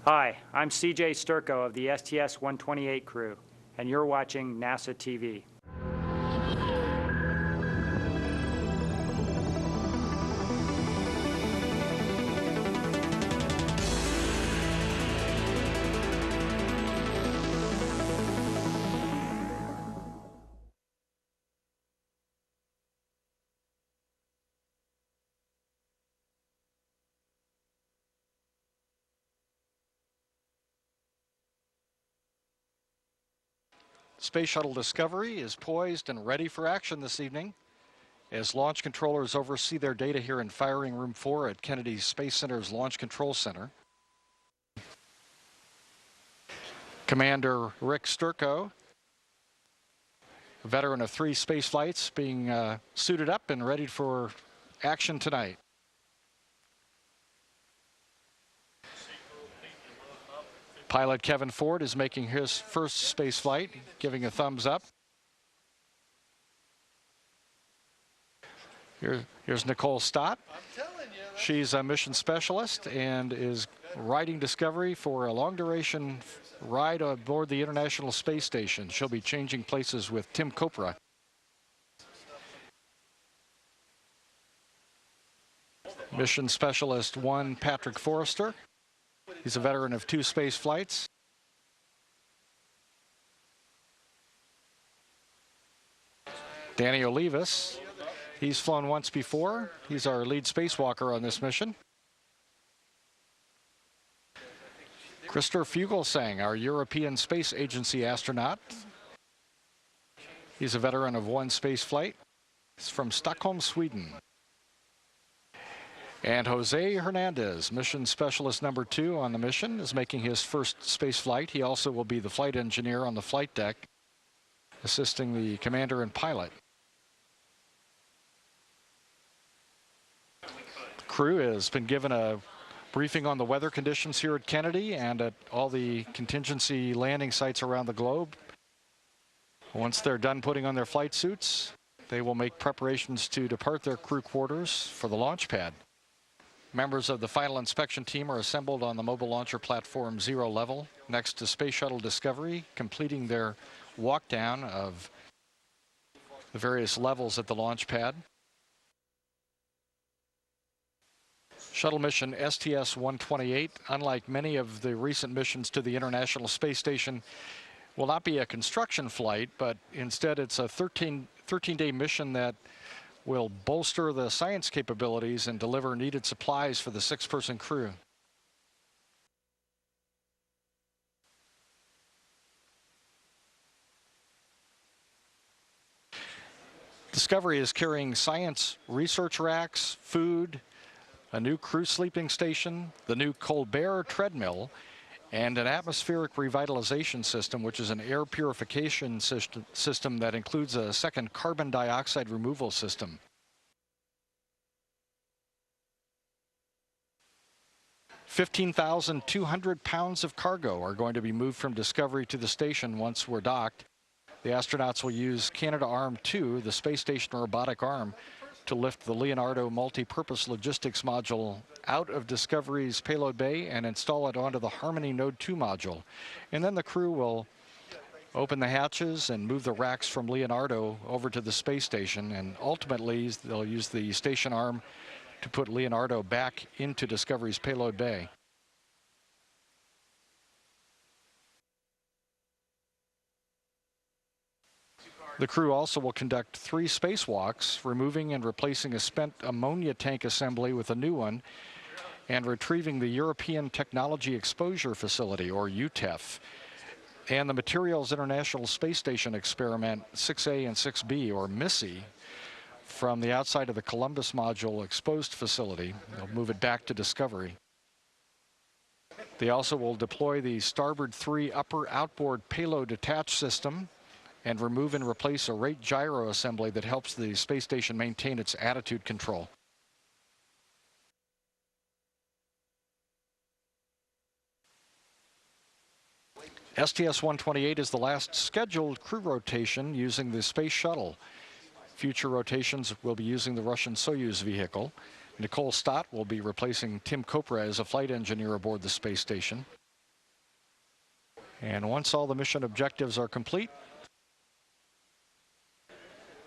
Hi, I'm CJ Sturko of the STS-128 crew, and you're watching NASA TV. Space Shuttle Discovery is poised and ready for action this evening as launch controllers oversee their data here in Firing Room 4 at Kennedy Space Center's Launch Control Center. Commander Rick Sturko, a veteran of 3 space flights, being suited up and ready for action tonight. Pilot Kevin Ford is making his first space flight, giving a thumbs up. Here's Nicole Stott. She's a mission specialist and is riding Discovery for a long-duration ride aboard the International Space Station. She'll be changing places with Tim Kopra. Mission Specialist 1, Patrick Forrester. He's a veteran of 2 space flights. Danny Olivas, he's flown once before. He's our lead spacewalker on this mission. Christer Fuglesang, our European Space Agency astronaut. He's a veteran of 1 space flight. He's from Stockholm, Sweden. And Jose Hernandez, mission specialist number 2 on the mission, is making his first space flight. He also will be the flight engineer on the flight deck, assisting the commander and pilot. The crew has been given a briefing on the weather conditions here at Kennedy and at all the contingency landing sites around the globe. Once they're done putting on their flight suits, they will make preparations to depart their crew quarters for the launch pad. Members of the final inspection team are assembled on the mobile launcher platform 0 level next to Space Shuttle Discovery, completing their walk down of the various levels at the launch pad. Shuttle mission STS-128, unlike many of the recent missions to the International Space Station, will not be a construction flight, but instead it's a 13-day mission that will bolster the science capabilities and deliver needed supplies for the 6-person crew. Discovery is carrying science research racks, food, a new crew sleeping station, the new Colbert treadmill, and an atmospheric revitalization system, which is an air purification system that includes a second carbon dioxide removal system. "15,200 pounds of cargo are going to be moved from Discovery to the station once we're docked. The astronauts will use Canadarm2, the space station robotic arm, to lift the Leonardo multi-purpose logistics module out of Discovery's payload bay and install it onto the Harmony Node 2 module. And then the crew will open the hatches and move the racks from Leonardo over to the space station, and ultimately they'll use the station arm to put Leonardo back into Discovery's payload bay. The crew also will conduct 3 spacewalks, removing and replacing a spent ammonia tank assembly with a new one, and retrieving the European Technology Exposure Facility, or UTEF, and the Materials International Space Station Experiment 6A and 6B, or MISSI, from the outside of the Columbus Module Exposed Facility. They'll move it back to Discovery. They also will deploy the Starboard 3 upper outboard payload attach system and remove and replace a rate gyro assembly that helps the space station maintain its attitude control. STS-128 is the last scheduled crew rotation using the Space Shuttle. Future rotations will be using the Russian Soyuz vehicle. Nicole Stott will be replacing Tim Kopra as a flight engineer aboard the space station. And once all the mission objectives are complete,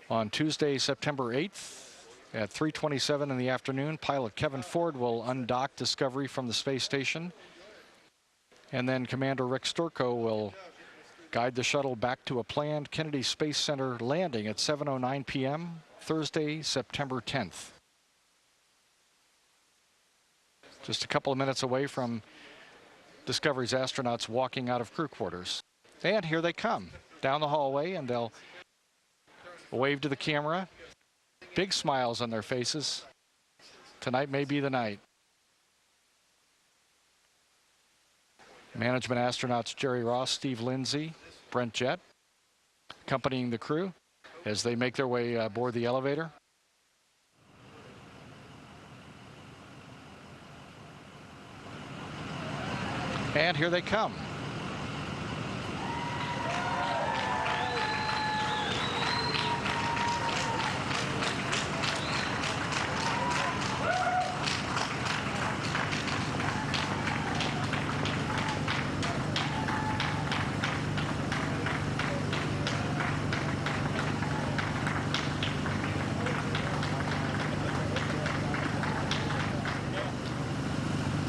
on Tuesday, September 8th at 3:27 in the afternoon, pilot Kevin Ford will undock Discovery from the space station. And then Commander Rick Sturckow will guide the shuttle back to a planned Kennedy Space Center landing at 7:09 p.m. Thursday, September 10th. Just a couple of minutes away from Discovery's astronauts walking out of crew quarters. And here they come down the hallway, and they'll wave to the camera. Big smiles on their faces. Tonight may be the night. Management astronauts Jerry Ross, Steve Lindsay, Brent Jett accompanying the crew as they make their way aboard the elevator. And here they come.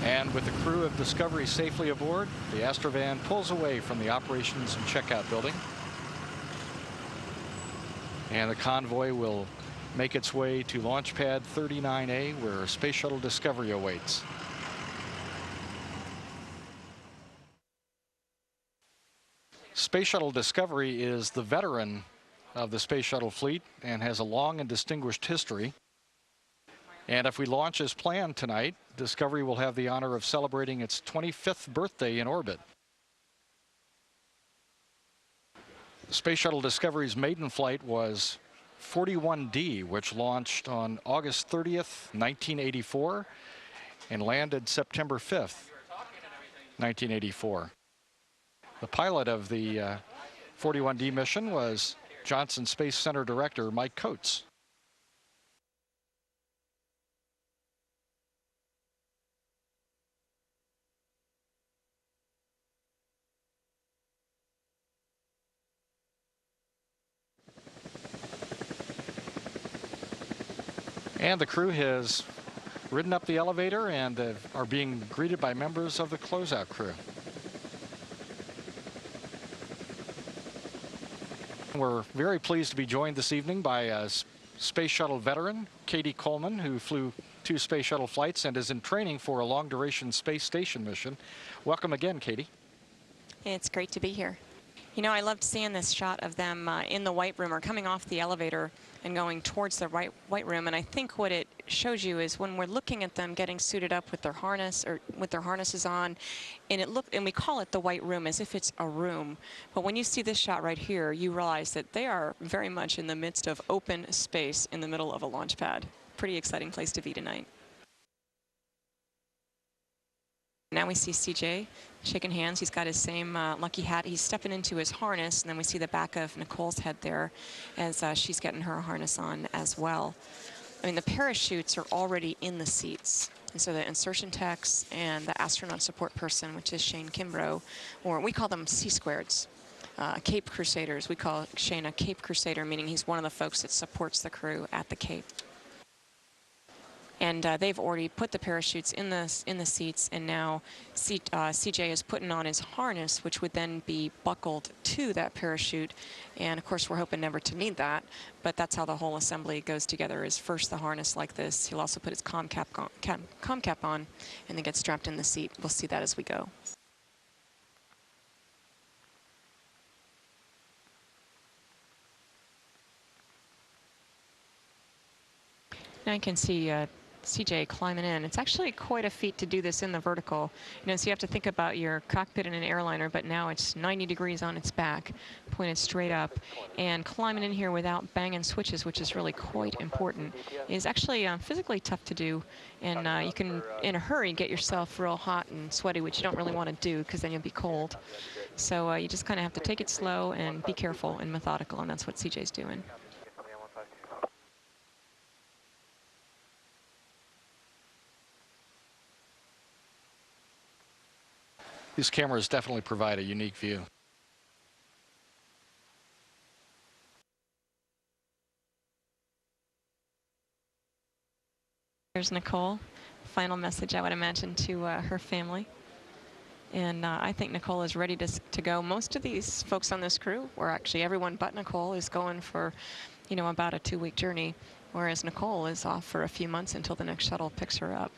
And with the crew of Discovery safely aboard, the Astrovan pulls away from the operations and checkout building. And the convoy will make its way to Launch Pad 39A, where Space Shuttle Discovery awaits. Space Shuttle Discovery is the veteran of the Space Shuttle fleet and has a long and distinguished history. And if we launch as planned tonight, Discovery will have the honor of celebrating its 25th birthday in orbit. Space Shuttle Discovery's maiden flight was 41D, which launched on August 30th, 1984, and landed September 5th, 1984. The pilot of the 41D mission was Johnson Space Center Director Mike Coates. And the crew has ridden up the elevator and are being greeted by members of the closeout crew. We're very pleased to be joined this evening by a Space Shuttle veteran, Katie Coleman, who flew 2 Space Shuttle flights and is in training for a long-duration space station mission. Welcome again, Katie. It's great to be here. You know, I loved seeing this shot of them in the white room or coming off the elevator and going towards the white room. And I think what it shows you is when we're looking at them getting suited up with their harness or with their harnesses on, and we call it the white room as if it's a room. But when you see this shot right here, you realize that they are very much in the midst of open space in the middle of a launch pad. Pretty exciting place to be tonight. Now we see CJ shaking hands. He's got his same lucky hat. He's stepping into his harness, and then we see the back of Nicole's head there as she's getting her harness on as well. I mean, the parachutes are already in the seats. And so the insertion techs and the astronaut support person, which is Shane Kimbrough, or we call them C-squareds, Cape Crusaders. We call Shane a Cape Crusader, meaning he's one of the folks that supports the crew at the Cape. And they've already put the parachutes in the seats, and now CJ is putting on his harness, which would then be buckled to that parachute. And of course, we're hoping never to need that, but that's how the whole assembly goes together. Is first the harness like this. He'll also put his comm cap on, and then get strapped in the seat. We'll see that as we go. Now you can see CJ climbing in. It's actually quite a feat to do this in the vertical. You know, so you have to think about your cockpit in an airliner, but now it's 90 degrees on its back, pointed straight up, and climbing in here without banging switches, which is really quite important, is actually physically tough to do. And you can, in a hurry, get yourself real hot and sweaty, which you don't really want to do because then you'll be cold. So you just kind of have to take it slow and be careful and methodical, and that's what CJ's doing. These cameras definitely provide a unique view. Here's Nicole. Final message, I would imagine, to her family. And I think Nicole is ready to go. Most of these folks on this crew, or actually everyone but Nicole, is going for, about a 2-week journey, whereas Nicole is off for a few months until the next shuttle picks her up.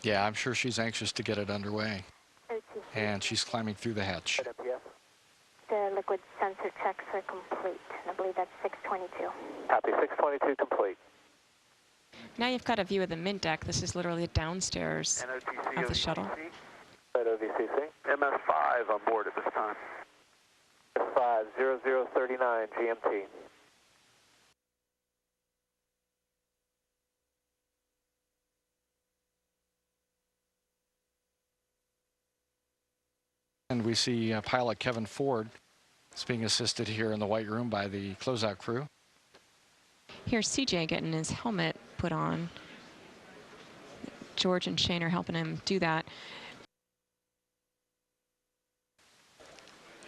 Yeah, I'm sure she's anxious to get it underway. And she's climbing through the hatch. The liquid sensor checks are complete. I believe that's 622. Copy, 622 complete. Now you've got a view of the mid-deck. This is literally downstairs of the shuttle. OVCC. MS5 on board at this time. MS5, 0039 GMT. And we see pilot Kevin Ford is being assisted here in the white room by the closeout crew. Here's CJ getting his helmet put on. George and Shane are helping him do that.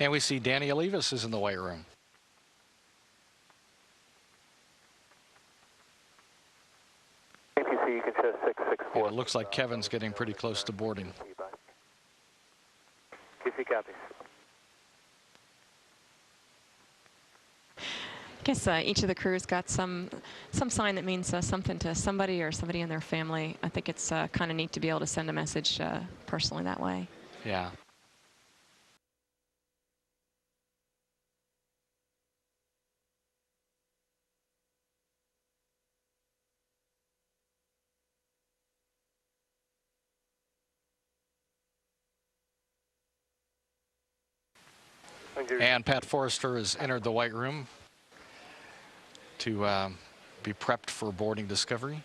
And we see Danny Olivas is in the white room. APC, you can show 664. And it looks like Kevin's getting pretty close to boarding. QC copies. I guess each of the crews got some sign that means something to somebody or somebody in their family. I think it's kind of neat to be able to send a message personally that way. Yeah. And Pat Forrester has entered the white room to be prepped for boarding Discovery.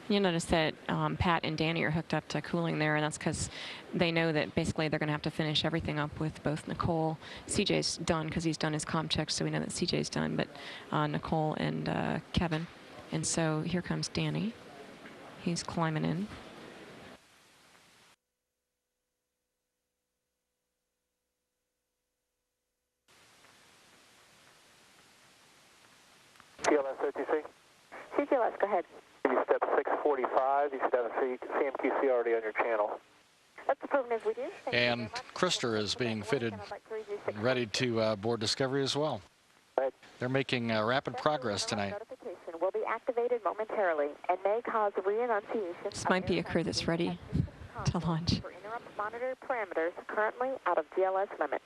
You'll notice that Pat and Danny are hooked up to cooling there, and that's because they know that basically they're going to have to finish everything up with both Nicole. CJ's done because he's done his comm checks, so we know that CJ's done, but Nicole and Kevin. And so here comes Danny. He's climbing in. TLS OTC. CGLS, go ahead. You step 645. You should have a CMQC already on your channel. That's approved as we do. Thank you And very much. Krister is being fitted and ready to board Discovery as well. They're making rapid progress tonight. Notification will be activated momentarily and may cause re-enunciation. This might be a crew that's ready to launch. For interrupt monitor parameters currently out of GLS limits.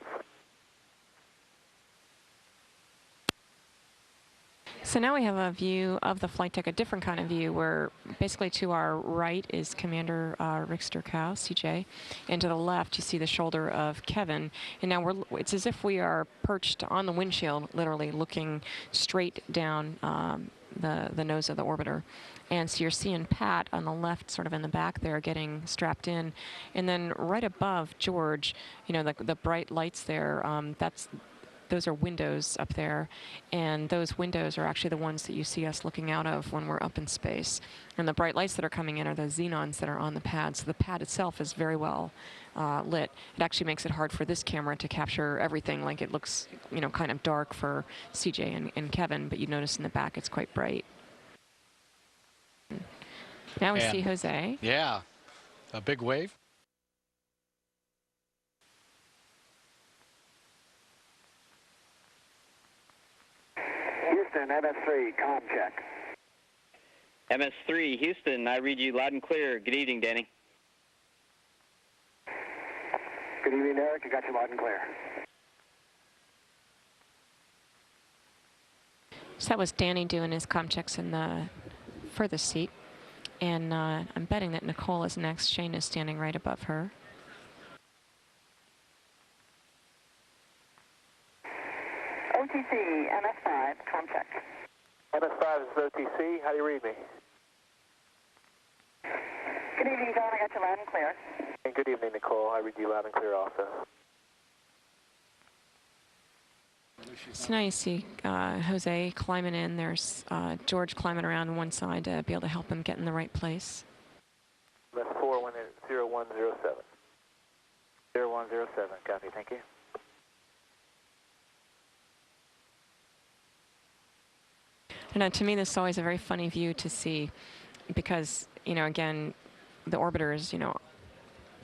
So now we have a view of the flight deck, a different kind of view, where basically to our right is Commander Rick Sturkow, CJ, and to the left you see the shoulder of Kevin. And now it's as if we are perched on the windshield, literally looking straight down the nose of the orbiter. And so you're seeing Pat on the left, sort of in the back there, getting strapped in. And then right above George, the bright lights there, those are windows up there, and those windows are actually the ones that you see us looking out of when we're up in space. And the bright lights that are coming in are the xenons that are on the pad. So the pad itself is very well lit. It actually makes it hard for this camera to capture everything. Like it looks, kind of dark for CJ and Kevin, but you notice in the back it's quite bright. Now we see Jose. Yeah, a big wave. Houston, MS3, comm check. MS3, Houston, I read you loud and clear. Good evening, Danny. Good evening, Eric. I got you loud and clear. So that was Danny doing his comm checks in the furthest seat. And I'm betting that Nicole is next. Shane is standing right above her. OTC, MS5, comm check. MS5 is OTC. How do you read me? Good evening, John. I got you loud and clear. And good evening, Nicole. I read you loud and clear also. So now you see Jose climbing in. There's George climbing around one side to be able to help him get in the right place. MS4, 101 0107. 0107, copy, thank you. And to me, this is always a very funny view to see because, again, the orbiter is,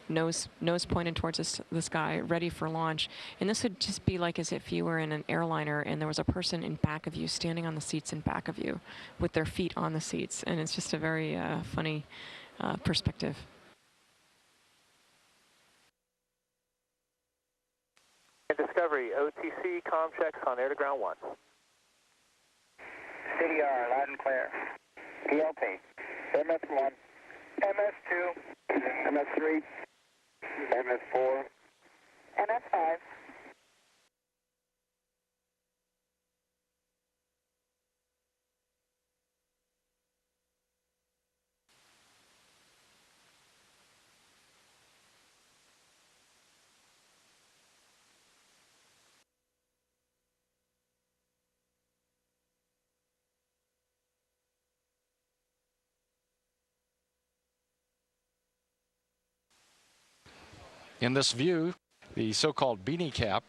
nose pointed towards the sky, ready for launch. And this would just be like as if you were in an airliner and there was a person in back of you, standing on the seats in back of you with their feet on the seats. And it's just a very funny perspective. Discovery, OTC, comm checks on air to ground 1. CDR, loud and clear. PLP. MS1. MS2. MS3. MS4. MS5. In this view, the so-called beanie cap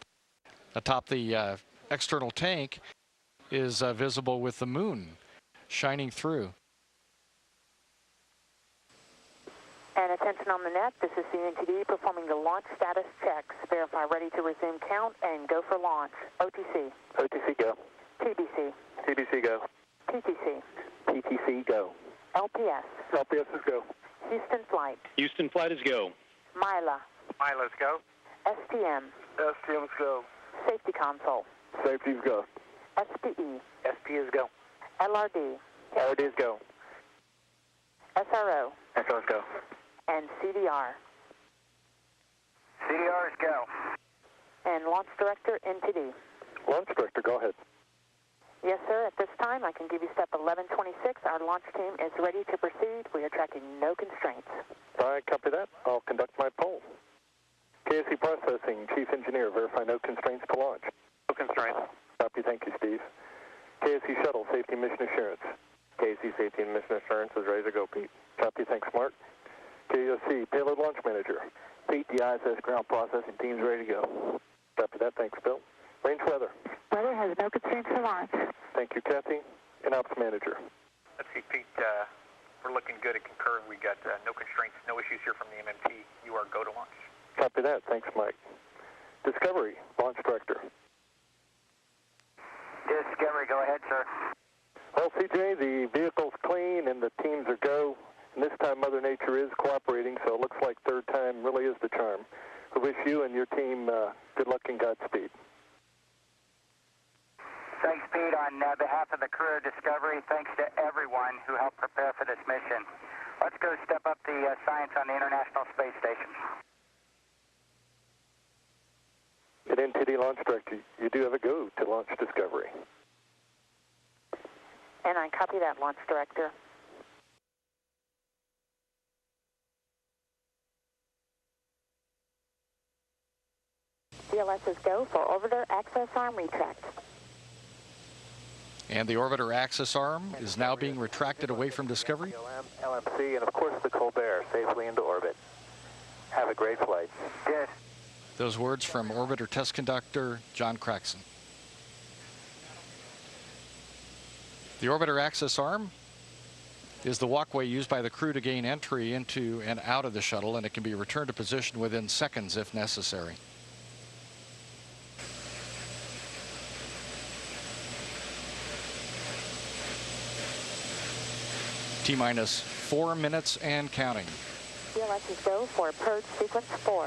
atop the external tank is visible with the moon shining through. And attention on the net, this is CNTD performing the launch status checks. Verify ready to resume count and go for launch. OTC. OTC, go. TBC. TBC, go. TTC. TTC, go. LPS. LPS is go. Houston Flight. Houston Flight is go. Mila. Milo's go. STM. STM's go. Safety Console. Safety's go. SPE. SP is go. LRD. LRD is go. SRO. SR's go. And CDR. CDR is go. And Launch Director, NTD. Launch Director, go ahead. Yes, sir. At this time, I can give you step 1126. Our launch team is ready to proceed. We are tracking no constraints. All right, copy that. I'll conduct my poll. KSC Processing, Chief Engineer, verify no constraints to launch. No constraints. Copy, thank you, Steve. KSC Shuttle, Safety Mission Assurance. KSC Safety and Mission Assurance is ready to go, Pete. Copy, thanks, Mark. KSC Payload Launch Manager. Pete, the ISS ground processing team's ready to go. Copy that, thanks, Bill. Range weather. Weather has no constraints for launch. Thank you, Kathy. And Ops Manager. Let's see, Pete, we're looking good at concur. We got no constraints, no issues here from the MMT. You are go to launch. Copy that, thanks, Mike. Discovery, Launch Director. Discovery, go ahead, sir. Well, CJ, the vehicle's clean and the teams are go. And this time Mother Nature is cooperating, so it looks like third time really is the charm. We wish you and your team good luck and Godspeed. Thanks, Pete. On behalf of the crew of Discovery, thanks to everyone who helped prepare for this mission. Let's go step up the science on the International Space Station. At NTD Launch Director, you do have a go to launch Discovery. And I copy that, Launch Director. CLS is go for Orbiter Access Arm Retract. And the orbiter access arm is now being retracted away from Discovery. LMC, and of course the Colbert safely into orbit. Have a great flight. Yes. Those words from orbiter test conductor John Craxton. The orbiter access arm is the walkway used by the crew to gain entry into and out of the shuttle, and it can be returned to position within seconds if necessary. T-minus 4 minutes and counting. CLS is go for Purge Sequence 4.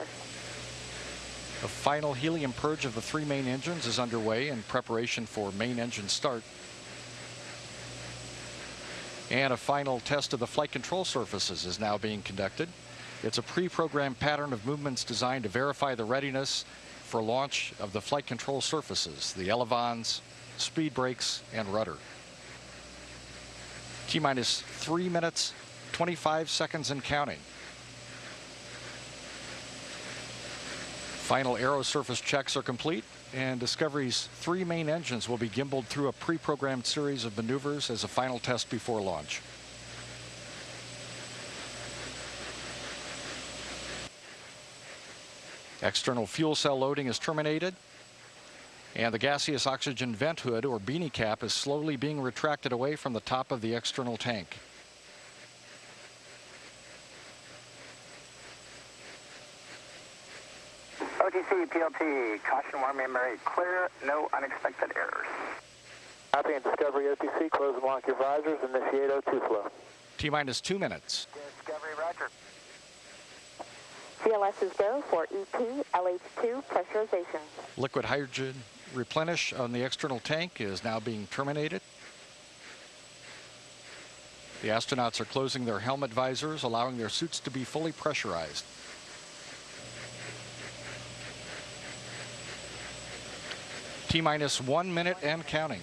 The final helium purge of the 3 main engines is underway in preparation for main engine start. And a final test of the flight control surfaces is now being conducted. It's a pre-programmed pattern of movements designed to verify the readiness for launch of the flight control surfaces, the elevons, speed brakes, and rudder. T-minus 3 minutes, 25 seconds and counting. Final aero surface checks are complete, and Discovery's 3 main engines will be gimbaled through a pre-programmed series of maneuvers as a final test before launch. External fuel cell loading is terminated, and the gaseous oxygen vent hood, or beanie cap, is slowly being retracted away from the top of the external tank. OTC, PLT, caution warning memory clear, no unexpected errors. Copy and Discovery OTC, close and lock your visors, initiate O2 flow. T-minus 2 minutes. Discovery, roger. CLS's go for EP, LH2 pressurization. Liquid hydrogen replenish on the external tank is now being terminated. The astronauts are closing their helmet visors, allowing their suits to be fully pressurized. T-minus 1 minute and counting.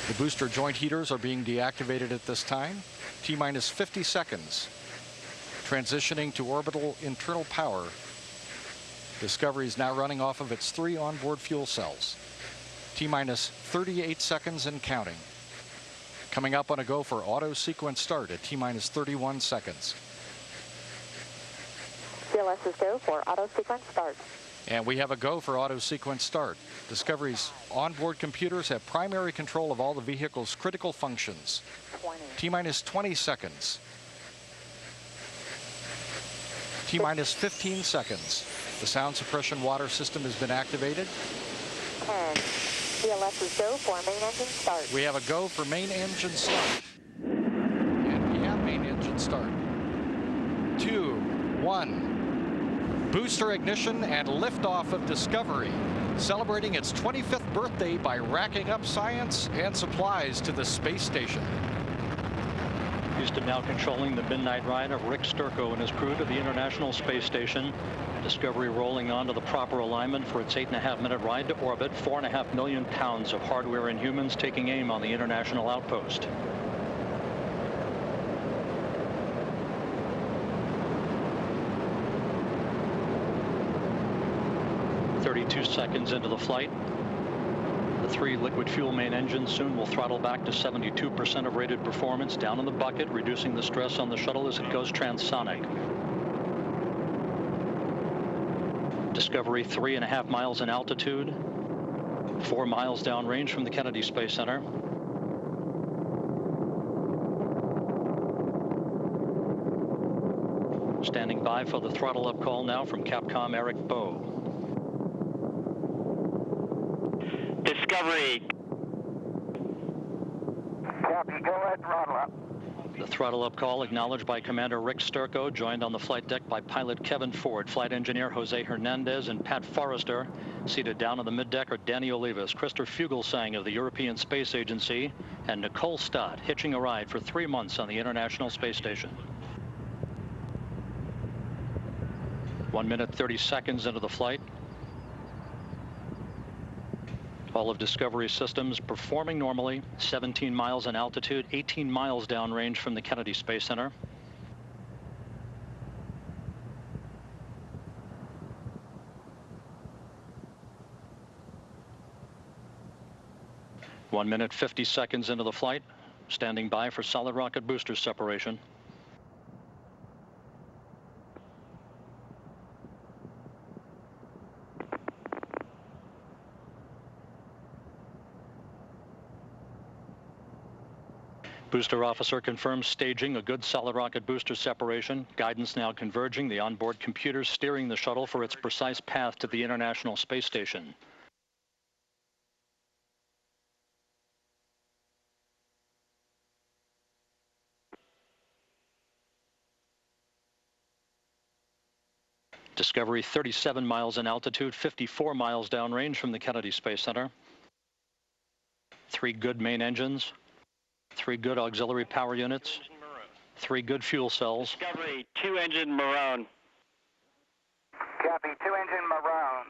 The booster joint heaters are being deactivated at this time. T-minus 50 seconds. Transitioning to orbital internal power. Discovery is now running off of its 3 onboard fuel cells. T-minus 38 seconds and counting. Coming up on a go for auto sequence start at T-minus 31 seconds. CLS's go for auto sequence start. And we have a go for auto sequence start. Discovery's onboard computers have primary control of all the vehicle's critical functions. 20. T-minus 20 seconds. T-minus 15 seconds. The sound suppression water system has been activated. 10. CLS's go for main engine start. We have a go for main engine start. And we have main engine start. 2, 1. Booster ignition and liftoff of Discovery, celebrating its 25th birthday by racking up science and supplies to the space station. Houston now controlling the midnight ride of Rick Sturckow and his crew to the International Space Station. Discovery rolling onto the proper alignment for its 8.5-minute ride to orbit. 4.5 million pounds of hardware and humans taking aim on the international outpost. Two seconds into the flight. The 3 liquid fuel main engines soon will throttle back to 72% of rated performance, down in the bucket, reducing the stress on the shuttle as it goes transonic. Discovery 3.5 miles in altitude, 4 miles downrange from the Kennedy Space Center. Standing by for the throttle up call now from Capcom Eric Bowe. Discovery. Copy, go ahead, throttle up. The throttle up call acknowledged by Commander Rick Sturckow, joined on the flight deck by pilot Kevin Ford, flight engineer Jose Hernandez, and Pat Forrester. Seated down on the middeck are Danny Olivas, Christopher Fugelsang of the European Space Agency, and Nicole Stott, hitching a ride for 3 months on the International Space Station. 1 minute, 30 seconds into the flight. All of Discovery's systems performing normally. 17 miles in altitude, 18 miles downrange from the Kennedy Space Center. One minute, 50 seconds into the flight. Standing by for solid rocket booster separation. Booster officer confirms staging a good solid rocket booster separation. Guidance now converging. The onboard computers steering the shuttle for its precise path to the International Space Station. Discovery 37 miles in altitude, 54 miles downrange from the Kennedy Space Center. 3 good main engines. 3 good auxiliary power units, 3 good fuel cells. Discovery, 2-engine Maroon. Copy, 2-engine Maroon.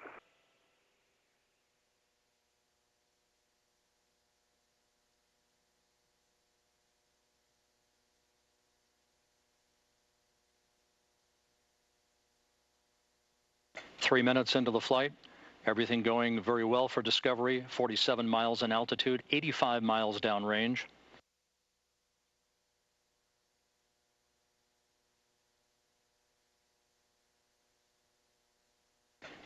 Three minutes into the flight, everything going very well for Discovery. 47 miles in altitude, 85 miles downrange.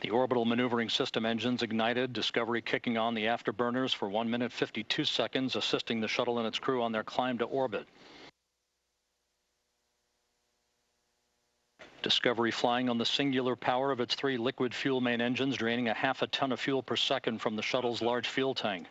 The orbital maneuvering system engines ignited, Discovery kicking on the afterburners for 1 minute 52 seconds, assisting the shuttle and its crew on their climb to orbit. Discovery flying on the singular power of its 3 liquid fuel main engines, draining a half a ton of fuel per second from the shuttle's large fuel tank.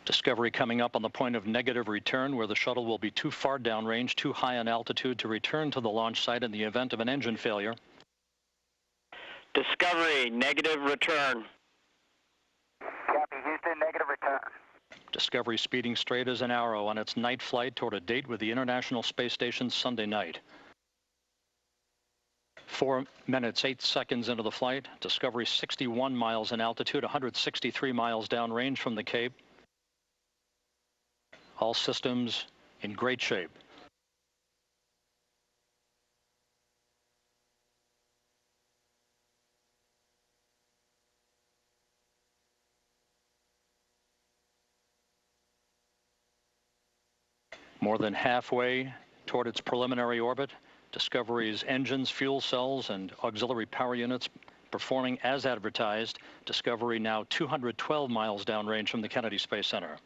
Discovery coming up on the point of negative return, where the shuttle will be too far downrange, too high in altitude to return to the launch site in the event of an engine failure. Discovery, negative return. Copy, Houston, negative return. Discovery speeding straight as an arrow on its night flight toward a date with the International Space Station Sunday night. 4 minutes, 8 seconds into the flight, Discovery 61 miles in altitude, 163 miles downrange from the Cape. All systems in great shape. More than halfway toward its preliminary orbit, Discovery's engines, fuel cells, and auxiliary power units performing as advertised. Discovery now 212 miles downrange from the Kennedy Space Center.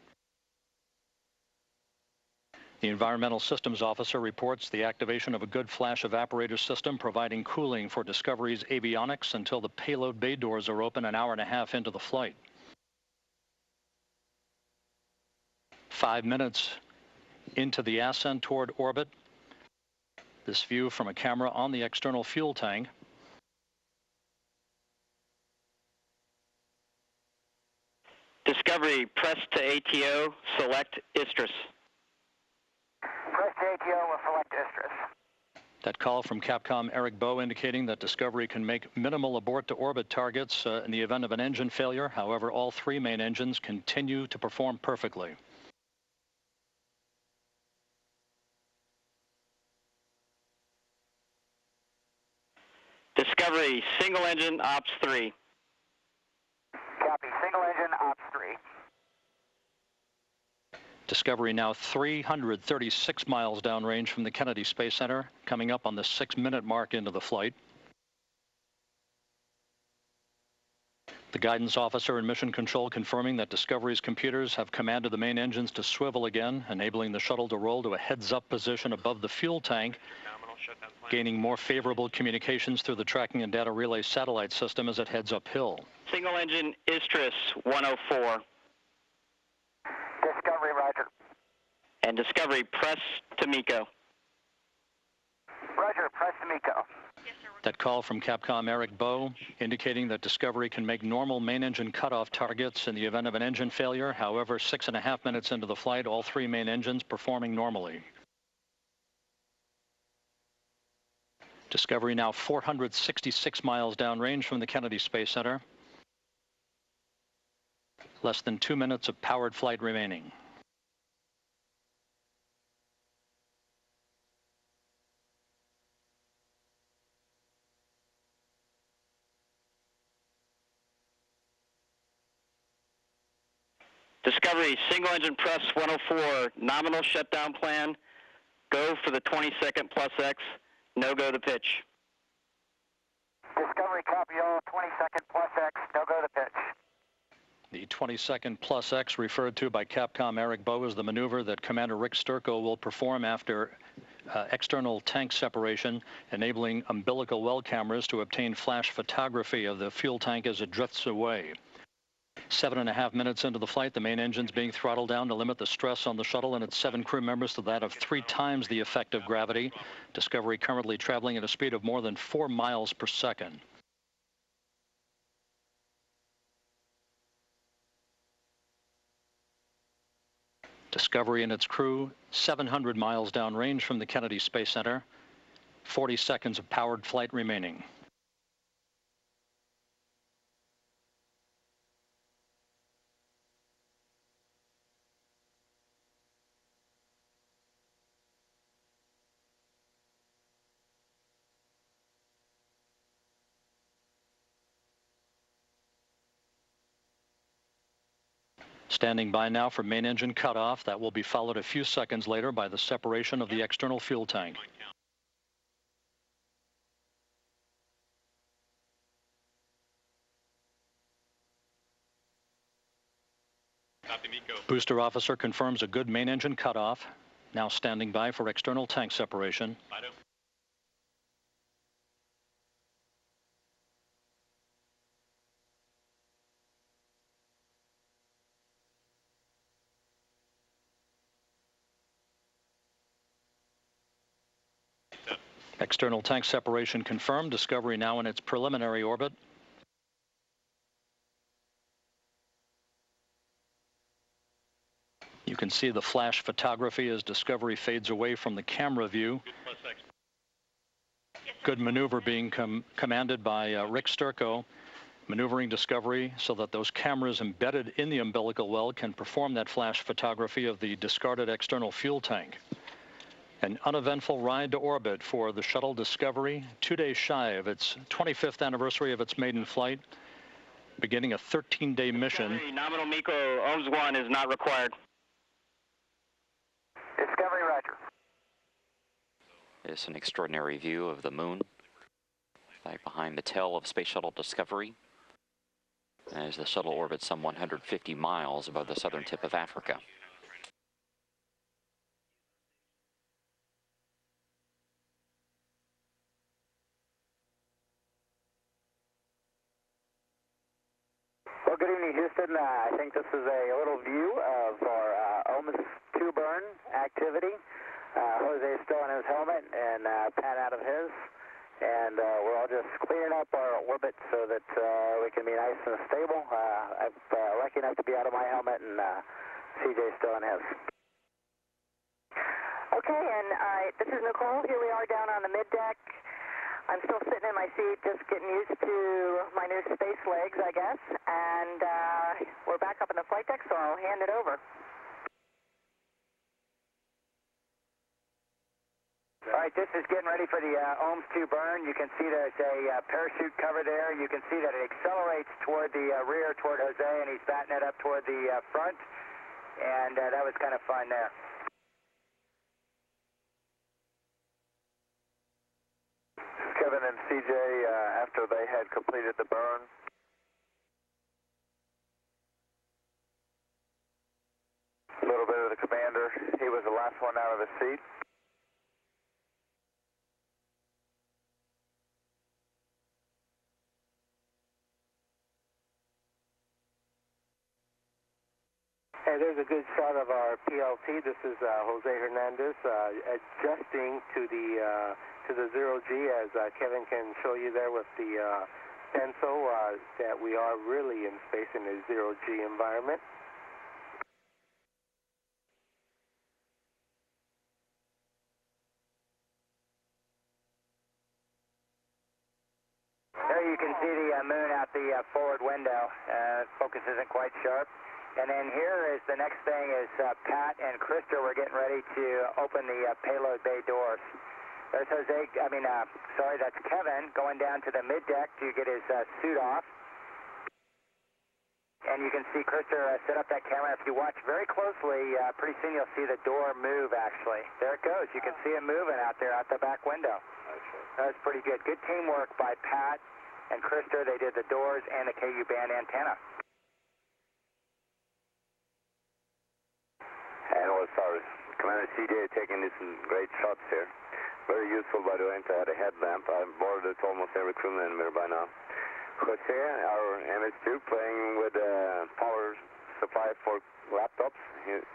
The Environmental Systems Officer reports the activation of a good flash evaporator system providing cooling for Discovery's avionics until the payload bay doors are open an hour and a half into the flight. 5 minutes into the ascent toward orbit. This view from a camera on the external fuel tank. Discovery, press to ATO, select ISTRIS. Press ATO will select ISTRIS. That call from Capcom Eric Bowe indicating that Discovery can make minimal abort to orbit targets in the event of an engine failure. However, all 3 main engines continue to perform perfectly. Discovery, single engine, ops 3. Copy, single engine, ops 3. Discovery now 336 miles downrange from the Kennedy Space Center, coming up on the 6-minute mark into the flight. The guidance officer and mission control confirming that Discovery's computers have commanded the main engines to swivel again, enabling the shuttle to roll to a heads-up position above the fuel tank, gaining more favorable communications through the tracking and data relay satellite system as it heads uphill. Single engine, ISTRIS 104. Discovery, roger. And Discovery, press to MECO. Roger, press to MECO. That call from Capcom Eric Bowe indicating that Discovery can make normal main engine cutoff targets in the event of an engine failure. However, 6.5 minutes into the flight, all 3 main engines performing normally. Discovery now 466 miles downrange from the Kennedy Space Center. Less than 2 minutes of powered flight remaining. Discovery, single engine, press 104, nominal shutdown plan, go for the 20-second plus X, no go to pitch. Discovery, copy all, 20-second plus X, no go to pitch. The 20-second plus X referred to by Capcom Eric Bowe is the maneuver that Commander Rick Sturckow will perform after external tank separation, enabling umbilical well cameras to obtain flash photography of the fuel tank as it drifts away. 7.5 minutes into the flight, the main engines being throttled down to limit the stress on the shuttle and its 7 crew members to that of 3 times the effect of gravity. Discovery currently traveling at a speed of more than 4 miles per second. Discovery and its crew 700 miles downrange from the Kennedy Space Center. 40 seconds of powered flight remaining. Standing by now for main engine cutoff. That will be followed a few seconds later by the separation of the external fuel tank. Booster officer confirms a good main engine cutoff. Now standing by for external tank separation. External tank separation confirmed. Discovery now in its preliminary orbit. You can see the flash photography as Discovery fades away from the camera view. Good maneuver being commanded by Rick Sturckow, maneuvering Discovery so that those cameras embedded in the umbilical well can perform that flash photography of the discarded external fuel tank. An uneventful ride to orbit for the shuttle Discovery, 2 days shy of its 25th anniversary of its maiden flight, beginning a 13-day mission. Discovery, nominal MECO ohms 1 is not required. Discovery, roger. It's an extraordinary view of the moon right behind the tail of Space Shuttle Discovery as the shuttle orbits some 150 miles above the southern tip of Africa. Well, good evening, Houston. I think this is a little view of our ohms 2 burn activity. Jose is still in his helmet and Pat out of his. And we're all just cleaning up our orbit so that we can be nice and stable. I'm lucky enough to be out of my helmet, and CJ's still in his. Okay, and this is Nicole. Here we are down on the middeck. I'm still sitting in my seat, just getting used to my new space legs, I guess. And we're back up in the flight deck, so I'll hand it over. All right, this is getting ready for the ohms 2 burn. You can see there's a parachute cover there. You can see that it accelerates toward the rear, toward Jose, and he's batting it up toward the front. And that was kind of fun there. Kevin and CJ, after they had completed the burn. A little bit of the commander. He was the last one out of the seat. Hey, there's a good shot of our PLT. This is Jose Hernandez adjusting to the 0G, as Kevin can show you there with the pencil, that we are really in space in a 0G environment. There you can see the moon out the forward window. Focus isn't quite sharp. And then here is the next thing is Pat and Krista were getting ready to open the payload bay doors. There's Jose, that's Kevin going down to the middeck to get his suit off. And you can see Krista set up that camera. If you watch very closely, pretty soon you'll see the door move, actually. There it goes. You can see it moving out there out the back window. That was pretty good. Good teamwork by Pat and Krista. They did the doors and the KU band antenna. And sorry, Commander CJ taking these great shots here. Very useful, by the way, to add a headlamp. I've boarded almost every crew member by now. Jose, our MS2, playing with power supply for laptops.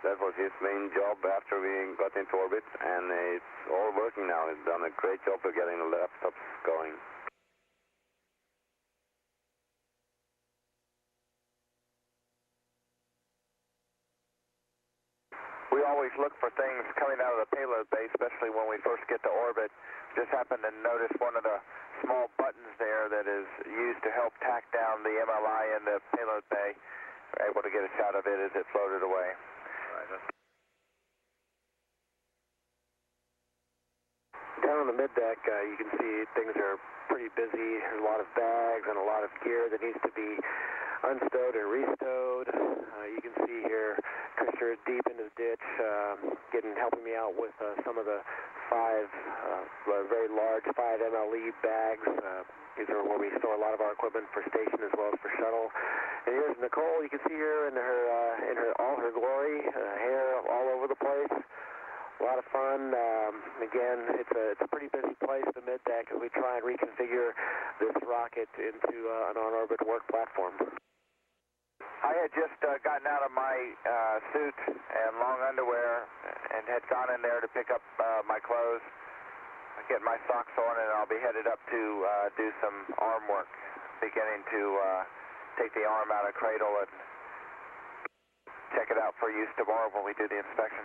That was his main job after we got into orbit, and it's all working now. He's done a great job of getting the laptops going. We always look for things coming out of the payload bay, especially when we first get to orbit. Just happened to notice one of the small buttons there that is used to help tack down the MLI in the payload bay. We're able to get a shot of it as it floated away. Down on the middeck, you can see things are pretty busy. There's a lot of bags and a lot of gear that needs to be unstowed and restowed. You can see here, Krister is deep into the ditch, helping me out with some of the very large 5 MLE bags. These are where we store a lot of our equipment for station as well as for shuttle. And here's Nicole. You can see her in all her glory, hair all over the place. A lot of fun. Again, it's a pretty busy place, the mid-deck, as we try and reconfigure this rocket into an on-orbit work platform. I had just gotten out of my suit and long underwear and had gone in there to pick up my clothes, get my socks on, and I'll be headed up to do some arm work, beginning to take the arm out of cradle and check it out for use tomorrow when we do the inspection.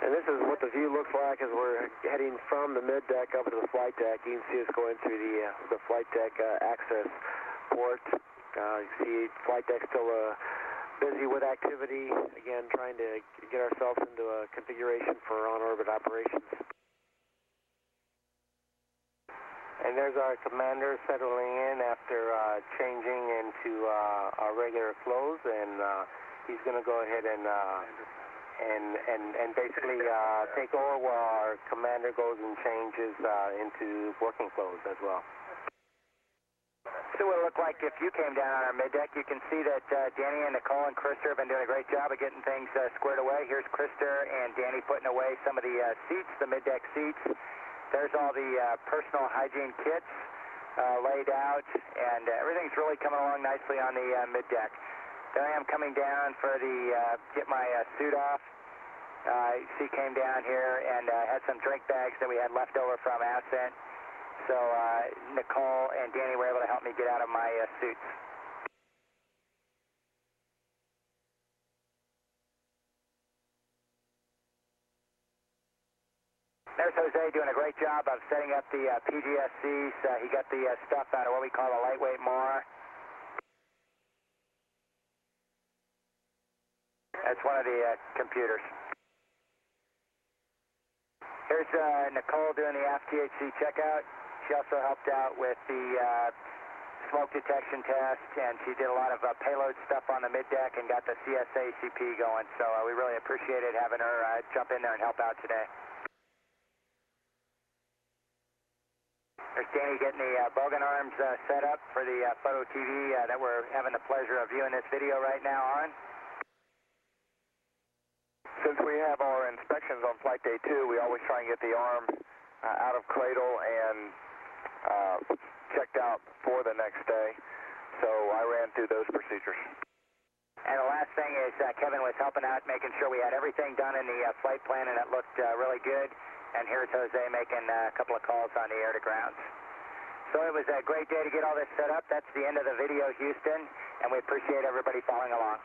And this is what the view looks like as we're heading from the mid-deck up to the flight deck. You can see us going through the flight deck access port. You see flight deck still busy with activity. Again, trying to get ourselves into a configuration for on-orbit operations. And there's our commander settling in after changing into our regular clothes, and he's going to go ahead and basically take over while our commander goes and changes into working clothes as well. So what it looked like if you came down on our mid-deck. You can see that Danny and Nicole and Krister have been doing a great job of getting things squared away. Here's Krister and Danny putting away some of the seats, the mid-deck seats. There's all the personal hygiene kits laid out, and everything's really coming along nicely on the mid-deck. There I am coming down for the get my suit off. She came down here and had some drink bags that we had left over from Ascent. So Nicole and Danny were able to help me get out of my suits. There's Jose doing a great job of setting up the PGSCs. He got the stuff out of what we call a lightweight MAR. That's one of the computers. Here's Nicole doing the FTHC checkout. She also helped out with the smoke detection test, and she did a lot of payload stuff on the mid-deck and got the CSA-CP going. So we really appreciated having her jump in there and help out today. There's Danny getting the bogan arms set up for the photo TV that we're having the pleasure of viewing this video right now on. Since we have our inspections on Flight Day 2, we always try and get the arm out of cradle and checked out for the next day. So I ran through those procedures. And the last thing is Kevin was helping out, making sure we had everything done in the flight plan, and it looked really good. And here's Jose making a couple of calls on the air to grounds. So it was a great day to get all this set up. That's the end of the video, Houston, and we appreciate everybody following along.